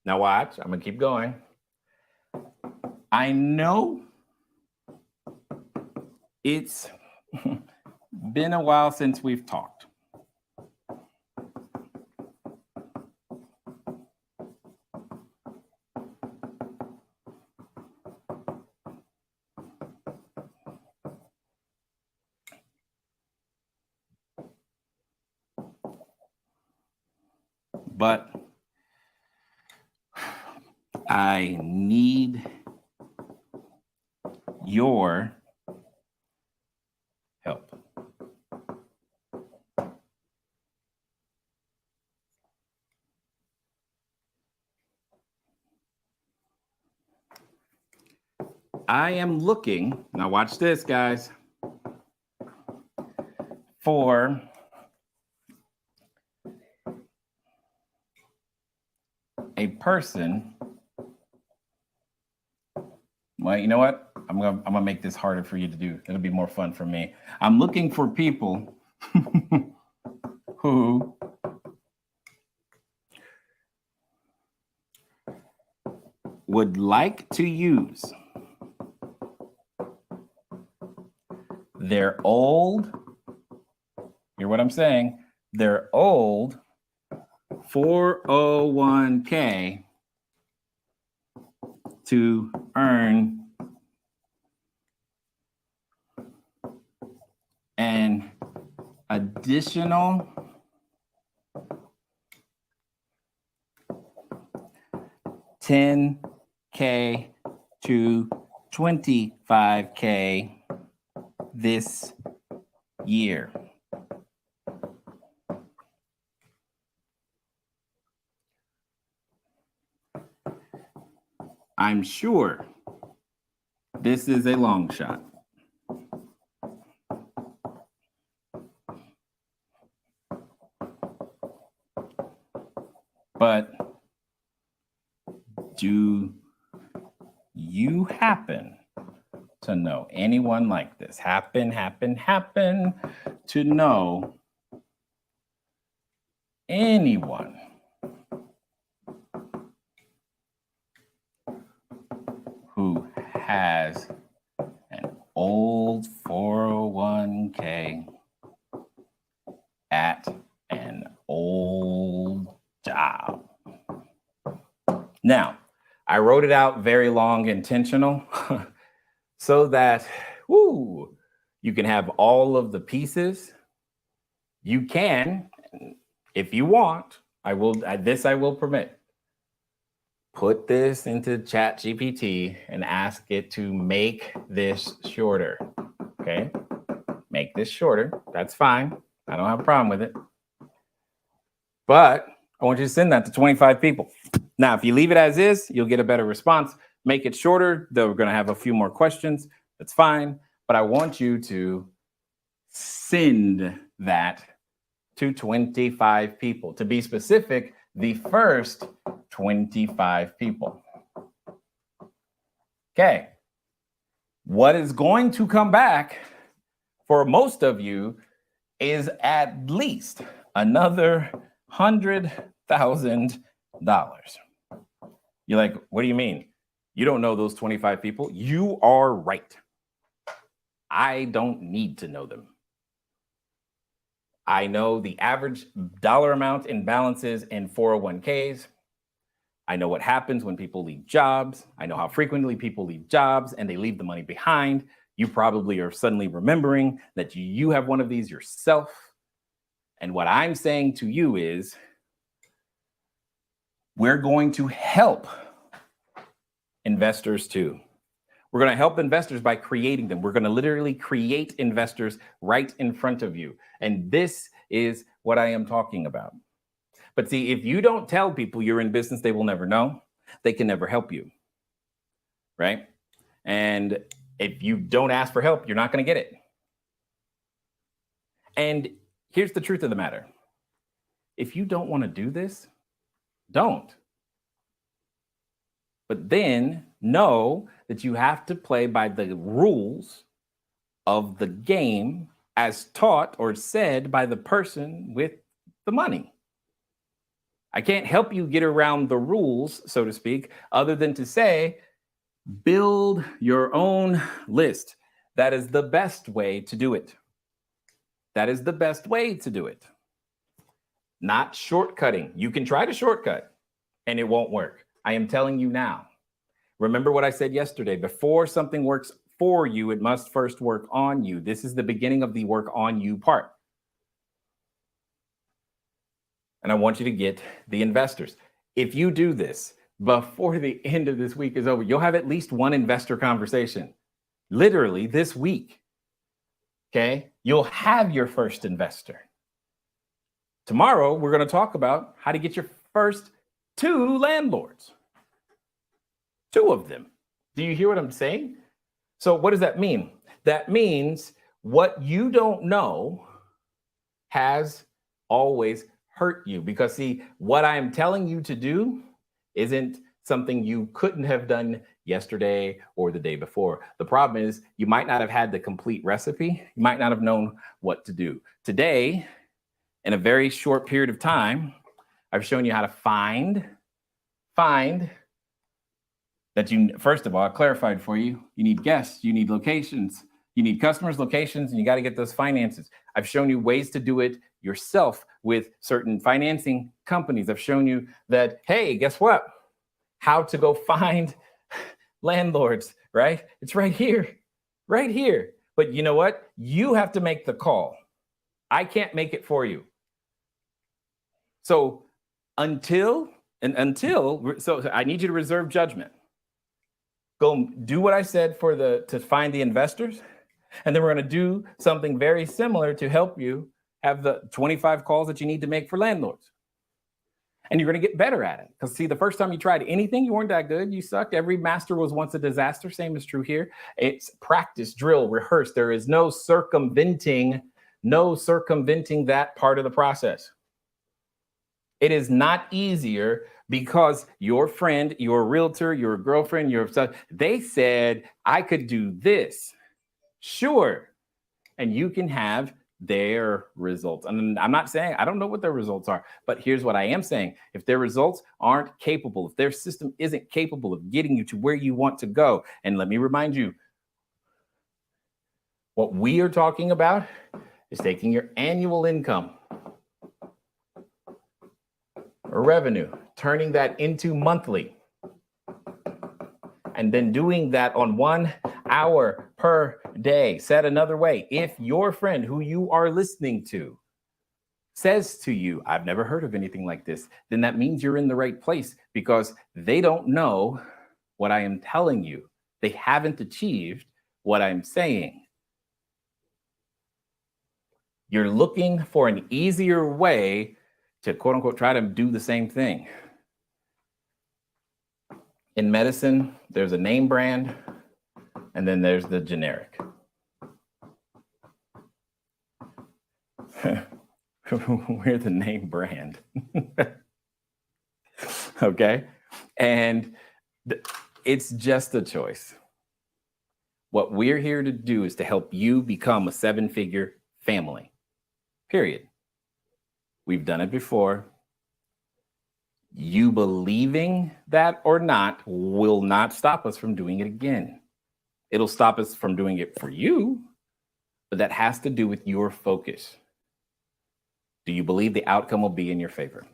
Now watch, I'm gonna keep going. I know it's been a while since we've talked. But I need your help. I am looking, now watch this, guys, for a person. Well, you know what? I'm gonna make this harder for you to do. It'll be more fun for me. I'm looking for people who would like to use their old, hear what I'm saying, their old 401k to earn an additional $10K to $25K this year. I'm sure this is a long shot. But do you happen to know anyone like this? Happen to know anyone who has an old 401k at an old job? Now, I wrote it out very long, intentional, so that you can have all of the pieces. You can, if you want, I will permit. Put this into ChatGPT and ask it to make this shorter. Okay? Make this shorter. That's fine. I don't have a problem with it. But I want you to send that to 25 people. Now, if you leave it as is, you'll get a better response. Make it shorter. They're going to have a few more questions. That's fine. But I want you to send that to 25 people. To be specific, the first 25 people. Okay. What is going to come back for most of you is at least another $100,000. You're like, what do you mean? You don't know those 25 people? You are right. I don't need to know them. I know the average dollar amount in balances in 401ks. I know what happens when people leave jobs. I know how frequently people leave jobs and they leave the money behind. You probably are suddenly remembering that you have one of these yourself. And what I'm saying to you is, we're going to help investors too. We're going to help investors by creating them. We're going to literally create investors right in front of you. And this is what I am talking about. But see, if you don't tell people you're in business, they will never know. They can never help you, right? And if you don't ask for help, you're not going to get it. And here's the truth of the matter. If you don't want to do this, don't. But then know that you have to play by the rules of the game as taught or said by the person with the money. I can't help you get around the rules, so to speak, other than to say, build your own list. That is the best way to do it. That is the best way to do it. Not shortcutting. You can try to shortcut and it won't work. I am telling you now. Remember what I said yesterday. Before something works for you, it must first work on you. This is the beginning of the work on you part. And I want you to get the investors. If you do this before the end of this week is over, you'll have at least one investor conversation. Literally this week. Okay? You'll have your first investor. Tomorrow, we're going to talk about how to get your first 2 landlords. 2 of them. Do you hear what I'm saying? So what does that mean? That means what you don't know has always hurt you. Because see, what I'm telling you to do isn't something you couldn't have done yesterday or the day before. The problem is you might not have had the complete recipe. You might not have known what to do. Today, in a very short period of time, I've shown you how to find that you, first of all, I clarified for you, you need guests, you need locations, you need customers, locations, and you got to get those finances. I've shown you ways to do it yourself with certain financing companies. I've shown you that, hey, guess what? How to go find landlords, right? It's right here, right here. But you know what? You have to make the call. I can't make it for you. So until I need you to reserve judgment. Go do what I said to find the investors. And then we're going to do something very similar to help you have the 25 calls that you need to make for landlords. And you're going to get better at it. Because see, the first time you tried anything, you weren't that good. You sucked. Every master was once a disaster. Same is true here. It's practice, drill, rehearse. There is no circumventing that part of the process. It is not easier because your friend, your realtor, your girlfriend, they said, I could do this. Sure. And you can have their results. And I'm not saying, I don't know what their results are, but here's what I am saying. If their results aren't capable, if their system isn't capable of getting you to where you want to go, and let me remind you, what we are talking about is taking your annual income or revenue, turning that into monthly, and then doing that on 1 hour per day. Said another way, if your friend who you are listening to says to you, I've never heard of anything like this, then that means you're in the right place, because they don't know what I am telling you. They haven't achieved what I'm saying. You're looking for an easier way to quote unquote try to do the same thing. In medicine, there's a name brand, and then there's the generic. We're the name brand. Okay? And it's just a choice. What we're here to do is to help you become a 7-figure family. Period. We've done it before. You believing that or not will not stop us from doing it again. It'll stop us from doing it for you, but that has to do with your focus. Do you believe the outcome will be in your favor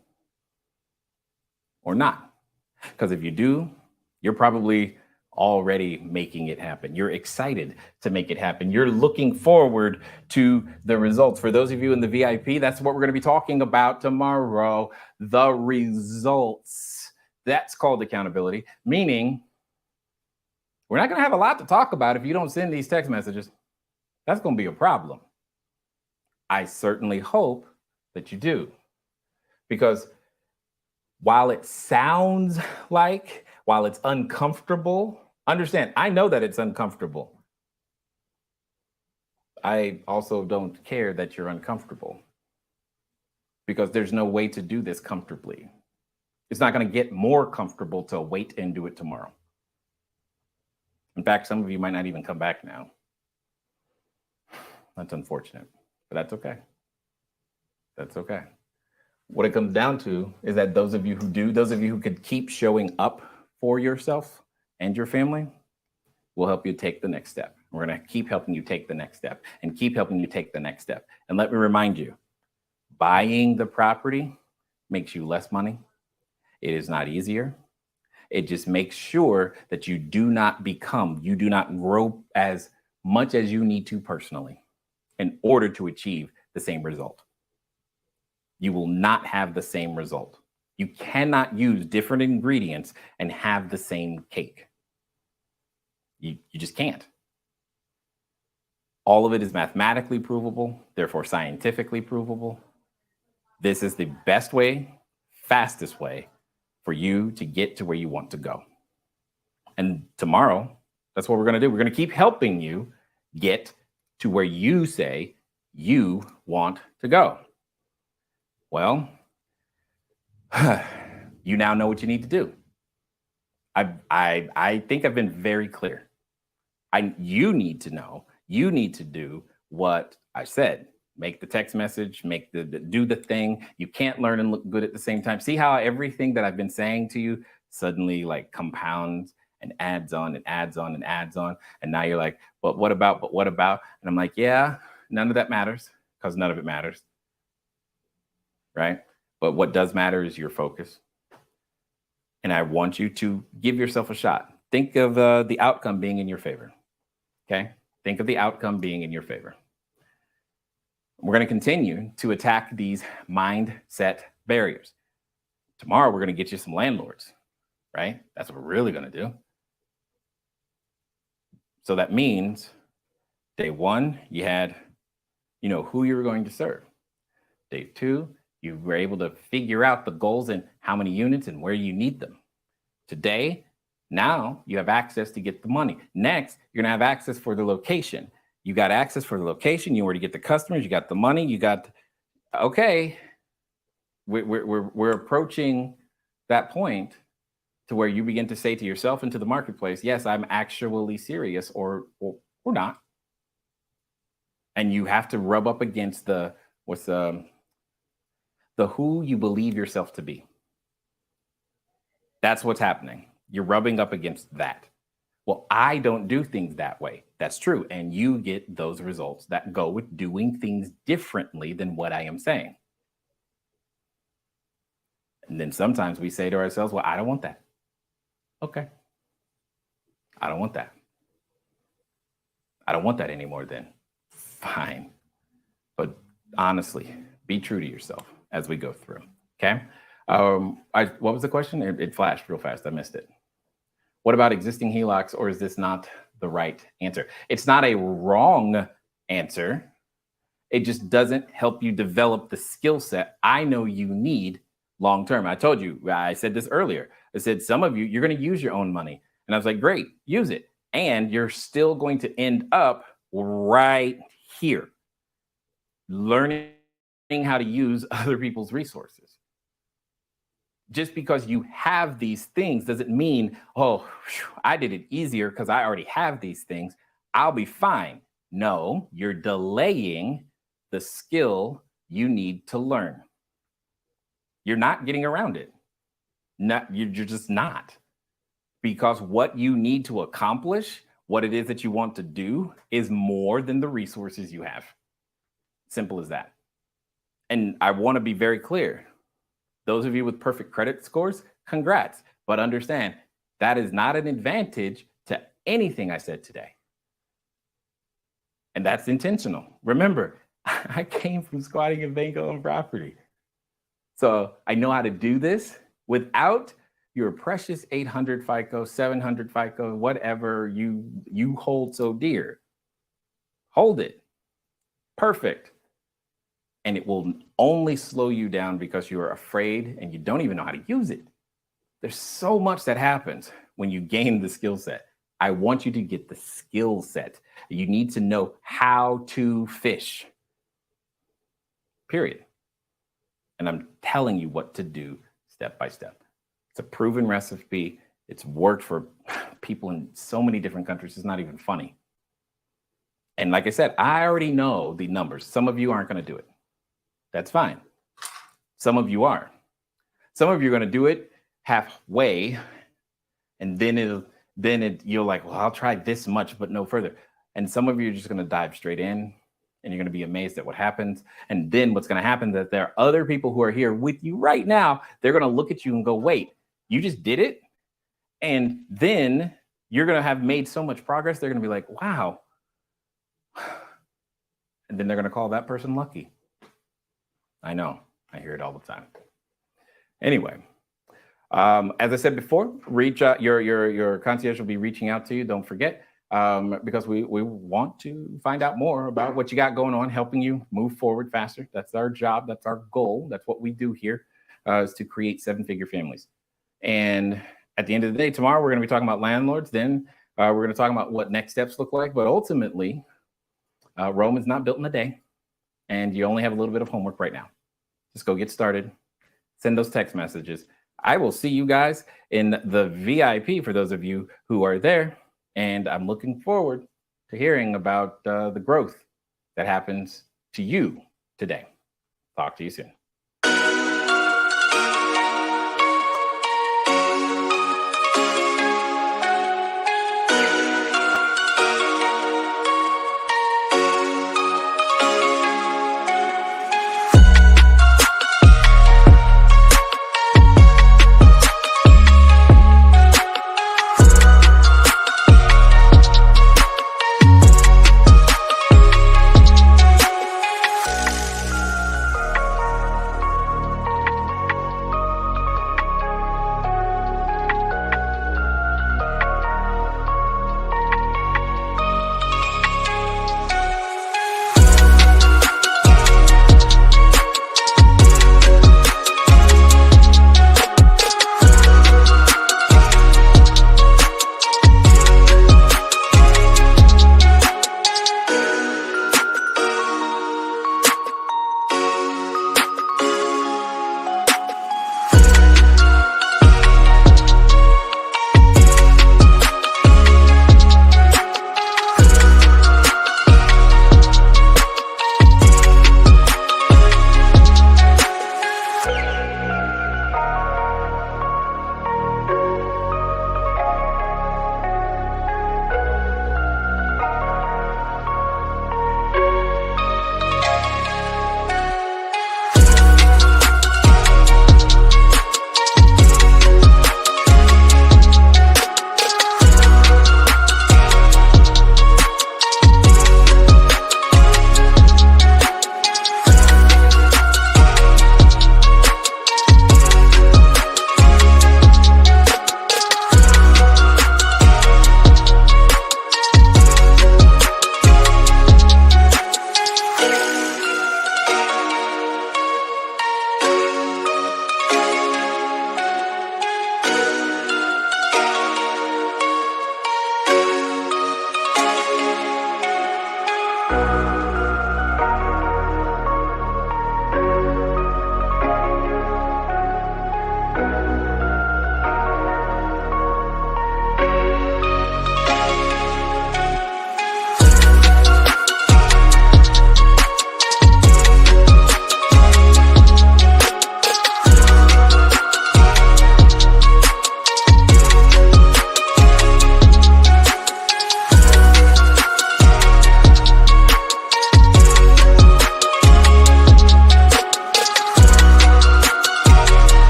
or not? Because if you do, you're probably already making it happen. You're excited to make it happen. You're looking forward to the results. For those of you in the VIP, that's what we're going to be talking about tomorrow. The results. That's called accountability, meaning we're not going to have a lot to talk about if you don't send these text messages. That's going to be a problem. I certainly hope that you do, because while it sounds like, while it's uncomfortable, understand, I know that it's uncomfortable. I also don't care that you're uncomfortable, because there's no way to do this comfortably. It's not going to get more comfortable to wait and do it tomorrow. In fact, some of you might not even come back now. That's unfortunate, but that's okay. That's okay. What it comes down to is that those of you who could keep showing up for yourself and your family, will help you take the next step. We're going to keep helping you take the next step and keep helping you take the next step. And let me remind you, buying the property makes you less money. It is not easier. It just makes sure that you do not grow as much as you need to personally in order to achieve the same result. You will not have the same result. You cannot use different ingredients and have the same cake. You just can't. All of it is mathematically provable, therefore scientifically provable. This is the best way, fastest way for you to get to where you want to go. And tomorrow, that's what we're going to do. We're going to keep helping you get to where you say you want to go. Well, you now know what you need to do. I think I've been very clear. You need to know. You need to do what I said. Make the text message, do the thing. You can't learn and look good at the same time. See how everything that I've been saying to you suddenly like compounds and adds on and adds on and adds on. And now you're like, but what about? And I'm like, yeah, none of that matters, because none of it matters. Right? But what does matter is your focus. And I want you to give yourself a shot. Think of the outcome being in your favor. Okay? Think of the outcome being in your favor. We're going to continue to attack these mindset barriers. Tomorrow, we're going to get you some landlords, right? That's what we're really going to do. So that means day one, you had, who you were going to serve. Day two, You were able to figure out the goals and how many units and where you need them. Today, now you have access to get the money. Next, you're gonna have access for the location. You got access for the location. You already get the customers. You got the money. You got, okay. We're approaching that point to where you begin to say to yourself and to the marketplace, yes, I'm actually serious, or not. And you have to rub up against the who you believe yourself to be. That's what's happening. You're rubbing up against that. Well, I don't do things that way. That's true. And you get those results that go with doing things differently than what I am saying. And then sometimes we say to ourselves, well, I don't want that. Okay. I don't want that. I don't want that anymore then. Fine. But honestly, be true to yourself as we go through. Okay. What was the question? It flashed real fast. I missed it. What about existing HELOCs, or is this not the right answer? It's not a wrong answer. It just doesn't help you develop the skill set I know you need long-term. I told you, I said this earlier. I said, some of you, you're going to use your own money. And I was like, great, use it. And you're still going to end up right here, learning how to use other people's resources. Just because you have these things doesn't mean, oh, I did it easier because I already have these things, I'll be fine. No, you're delaying the skill you need to learn. You're not getting around it. You're just not. Because what you need to accomplish, what it is that you want to do, is more than the resources you have. Simple as that. And I want to be very clear. Those of you with perfect credit scores, congrats. But understand, that is not an advantage to anything I said today. And that's intentional. Remember, I came from squatting and bank-owned property. So I know how to do this without your precious 800 FICO, 700 FICO, whatever you hold so dear. Hold it. Perfect. And it will only slow you down because you are afraid and you don't even know how to use it. There's so much that happens when you gain the skill set. I want you to get the skill set. You need to know how to fish. Period. And I'm telling you what to do step by step. It's a proven recipe. It's worked for people in so many different countries. It's not even funny. And like I said, I already know the numbers. Some of you aren't going to do it. That's fine. Some of you are. Some of you are going to do it halfway, and then you're like, well, I'll try this much, but no further. And some of you are just going to dive straight in, and you're going to be amazed at what happens. And then what's going to happen is that there are other people who are here with you right now. They're going to look at you and go, wait, you just did it? And then you're going to have made so much progress. They're going to be like, wow. And then they're going to call that person lucky. I know, I hear it all the time. Anyway, as I said before, reach out. Your concierge will be reaching out to you. Don't forget, because we want to find out more about what you got going on, helping you move forward faster. That's our job. That's our goal. That's what we do here, is to create seven-figure families. And at the end of the day, tomorrow we're going to be talking about landlords. Then we're going to talk about what next steps look like. But ultimately, Rome is not built in a day, and you only have a little bit of homework right now. Just go get started. Send those text messages. I will see you guys in the VIP for those of you who are there. And I'm looking forward to hearing about the growth that happens to you today. Talk to you soon. Bye.